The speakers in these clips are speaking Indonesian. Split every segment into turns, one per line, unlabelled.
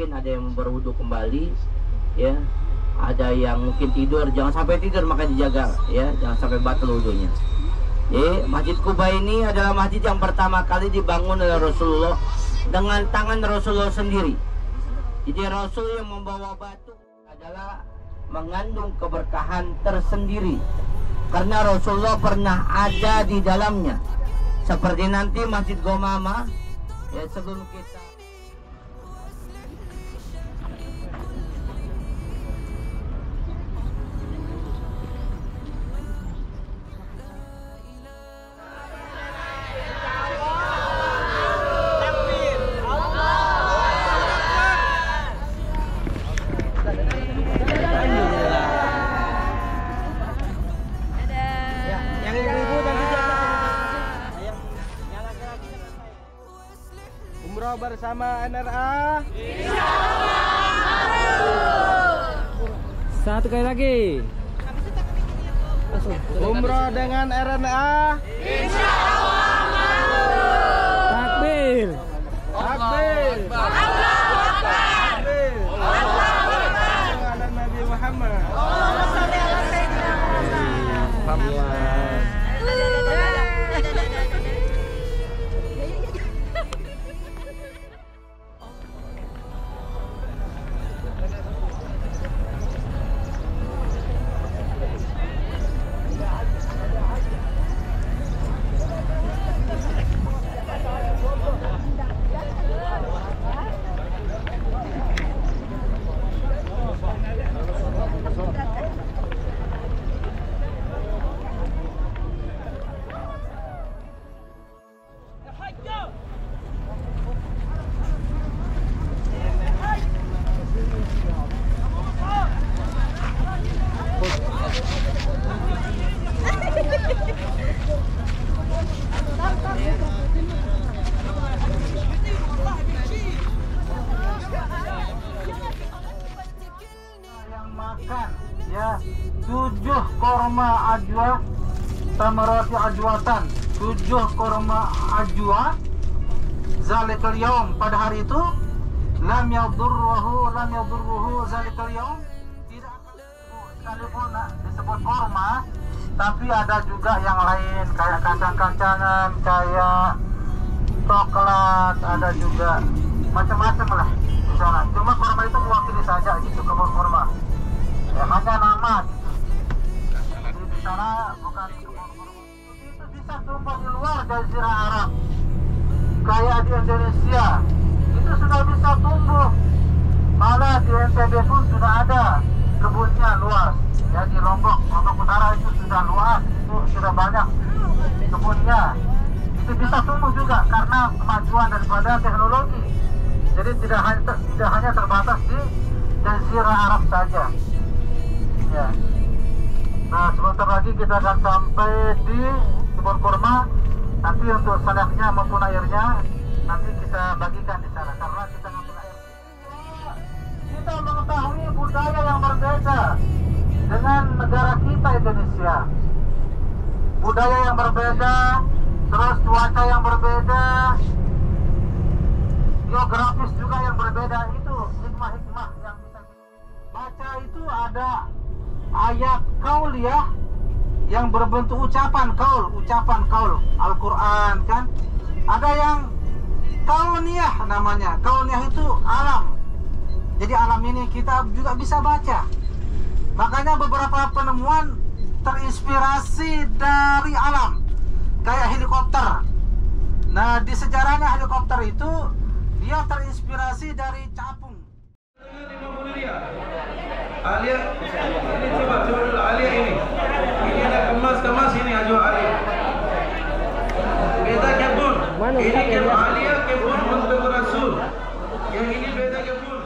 mungkin ada yang berwudu kembali, ya. Ada yang mungkin tidur, jangan sampai tidur, maka dijaga, ya, jangan sampai batal wudunya. Masjid Quba ini adalah masjid yang pertama kali dibangun oleh Rasulullah dengan tangan Rasulullah sendiri. Jadi Rasul yang membawa batu adalah mengandung keberkahan tersendiri, karena Rasulullah pernah ada di dalamnya. Seperti nanti Masjid Gomama, ya, sebelum kita
umroh bersama NRA.
Satu kali lagi.
Umroh dengan RNA.
Takbir.
Takbir. Takbir. Ala Nabi Muhammad.
Ya, 7 korma ajwa tamarati ajwatan, 7 korma ajwa zalikal yaum, pada hari itu lam yadurruhu zalikal yaum, tidak akan sekalipun disebut korma, tapi ada juga yang lain kayak kacang-kacangan, kayak coklat, ada juga macam-macam lah di sana. Cuma korma itu mewakili saja gitu, kebun korma. Ya, hanya nama gitu. Jadi di sana bukan kebun korma. Itu bisa tumbuh di luar Jazirah Arab. Kayak di Indonesia itu sudah bisa tumbuh. Malah di NTB pun sudah ada kebunnya luas. Ya, di Lombok Utara itu sudah luas, itu sudah banyak kebunnya. Itu bisa tumbuh juga karena kemajuan daripada teknologi. Jadi tidak hanya terbatas di Jazirah Arab saja. Ya. Nah, sebentar lagi kita akan sampai di kebun kurma. Nanti untuk salaknya maupun airnya nanti kita bagikan di sana karena kita ngambil air. Kita mengetahui budaya yang berbeda dengan negara kita Indonesia. Budaya yang berbeda, terus cuaca yang berbeda, geografis juga yang berbeda. Itu hikmah-hikmah yang bisa baca. Itu ada ayat kauliyah yang berbentuk ucapan kaul Al-Quran kan. Ada yang kauniyah namanya. Kauniyah itu alam. Jadi alam ini kita juga bisa baca. Makanya beberapa penemuan terinspirasi dari alam. Kayak helikopter. Nah, di sejarahnya helikopter itu dia terinspirasi dari capung.
50 riyal. Alia, ini coba dulu Alia ini. Ini ada kemas ini aja Alia. Beda kebun. Ini kebun Alia, kebun untuk Rasul. Yang ini beda kebun.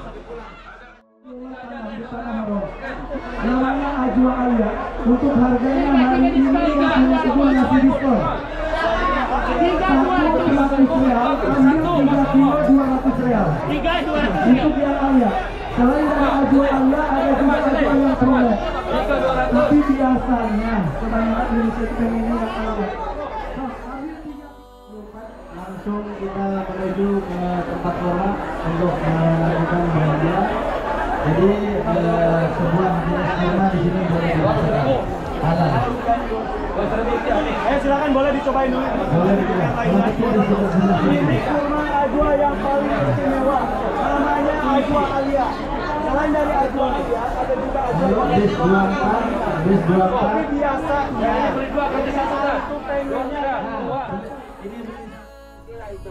Namanya Ajwa Alia. Untuk harganya hari ini yang punya kebun masih diskon. 100 real, ambil 3 kilo 200 real. Untuk yang Alia. Selain dari Ajwa Alia, ada juga Ajwa yang promo. Tapi biasanya kebanyakan Indonesia itu pengennya yang Alia.
langsung kita menuju ke tempat sholat untuk melakukan belanja. Jadi sebuah jenis kurma di sini boleh dilakukan. Halal.
Silakan boleh dicobain dulu.
Boleh dicoba.
Ini kurma ajwa yang paling istimewa. Namanya ajwa alia. Selain dari ajwa alia, ada juga ajwa
Bis 24, bis 24.
Kopi biasa. Ya, beli dua kali satu. Itu pengennya dua.
Itu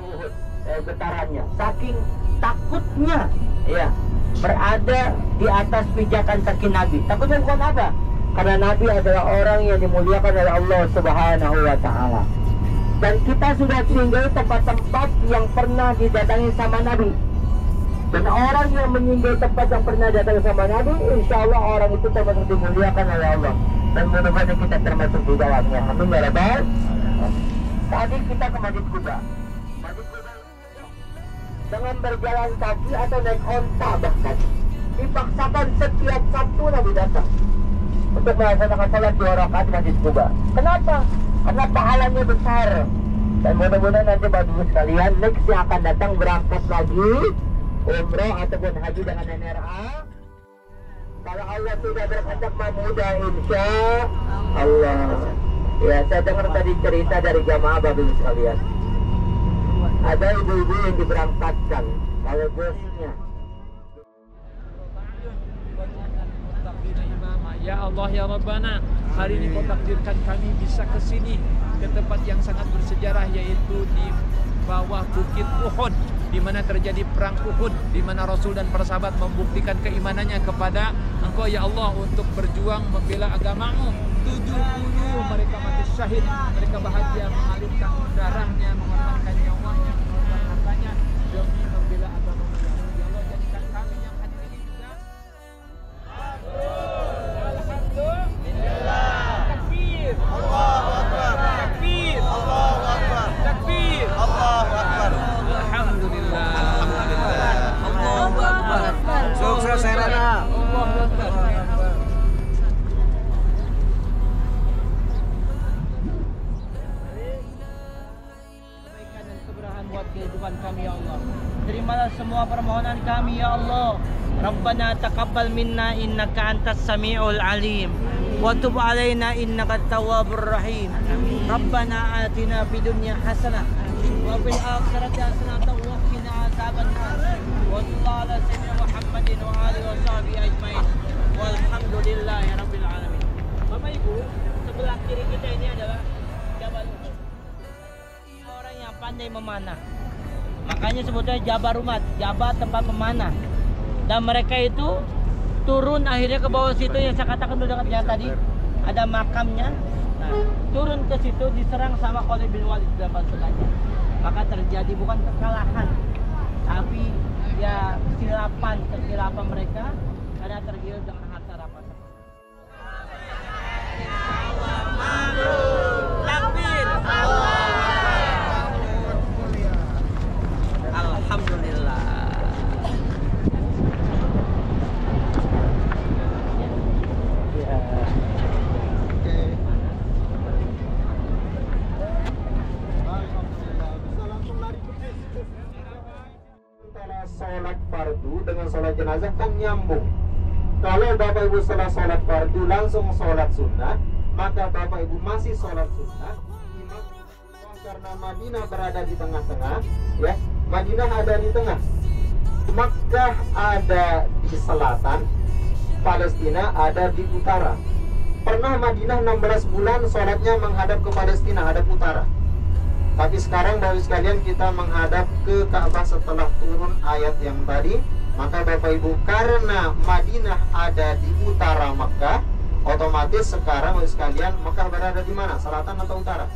getarannya, saking takutnya ya berada di atas pijakan kaki Nabi. Takutnya bukan apa? Karena Nabi adalah orang yang dimuliakan oleh Allah Subhanahu wa Ta'ala. Dan kita sudah singgah tempat-tempat yang pernah didatangi sama Nabi. Dan orang yang menyinggah tempat yang pernah datangi sama Nabi, insya Allah orang itu termasuk dimuliakan oleh Allah. Dan mudah-mudahan kita termasuk di dalamnya. Amin ya Rabbal. Tadi kita ke Masjid Kuba. Dengan berjalan kaki atau naik onta bahkan dipaksakan setiap Sabtu Nabi datang untuk melaksanakan sholat 2 rakaat di Masjid Kuba. Kenapa? Karena pahalanya besar. Dan mudah-mudahan nanti Bapak Ibu sekalian next yang akan datang berangkat lagi umroh ataupun haji dengan NRA. Kalau Allah sudah berkehendak mudah, insya Allah. Ya, saya dengar tadi cerita dari jamaah Bapak Ibu sekalian. Ada ibu-ibu yang diberangkatkan oleh bosnya.
Ya Allah ya Rabbana, hari ini kau takdirkan kami bisa ke sini, ke tempat yang sangat bersejarah, yaitu di bawah bukit Uhud, di mana terjadi perang Uhud, di mana Rasul dan para sahabat membuktikan keimanannya kepada Engkau ya Allah untuk berjuang membela agamamu. 70 mereka mati syahid, mereka bahagia mengalirkan darahnya, mengorbankan nyawanya, mengorbankan hartanya demi membela agamamu. Ya Allah, jadikan kami yang hadir ini juga. Takbir. Allahu Akbar. Takbir. Allahu Akbar. Takbir. Allahu Akbar. Alhamdulillah. Alhamdulillah. Allahu Akbar.
Sukses Serena.
Allahu Akbar. Kebaikan dan keberkahan buat kehidupan kami ya Allah. Terimalah semua permohonan kami ya Allah. Rabbana taqabbal minna innaka antas samiul alim wa tub alaina innaka tawwabur rahim. Rabbana atina fid dunya hasanah wa fil akhirati hasanah wa qina adzabannar. Wa sallallahu ala sayyidina Muhammadin wa alihi wa sahbihi ajmain. Walhamdulillahi rabbil alamin. Bapak Ibu, sebelah kiri kita ini adalah Jabal Uhud. Orang yang pandai memanah. Makanya sebutnya Jabarumat, Jabar tempat memanah. Dan mereka itu turun akhirnya ke bawah situ yang saya katakan udah dekatnya tadi, ada makamnya. Nah, turun ke situ diserang sama Khalid bin Walid dan pasukannya. Maka terjadi bukan kekalahan, tapi ya kesilapan mereka karena tergiur dengan harta rampasan. Takbir. Alhamdulillah.
Sholat fardu dengan sholat jenazah kan nyambung. Kalau Bapak Ibu setelah sholat fardu langsung sholat sunnah, maka Bapak Ibu masih sholat sunnah. Imam karena Madinah berada di tengah-tengah, ya, Madinah ada di tengah, Makkah ada di selatan, Palestina ada di utara. Pernah Madinah 16 bulan sholatnya menghadap ke Palestina, hadap utara. Tapi sekarang Bapak sekalian kita menghadap ke Ka'bah setelah turun ayat yang tadi. Maka Bapak Ibu karena Madinah ada di utara Makkah, otomatis sekarang Bapak sekalian Makkah berada di mana? Selatan atau utara?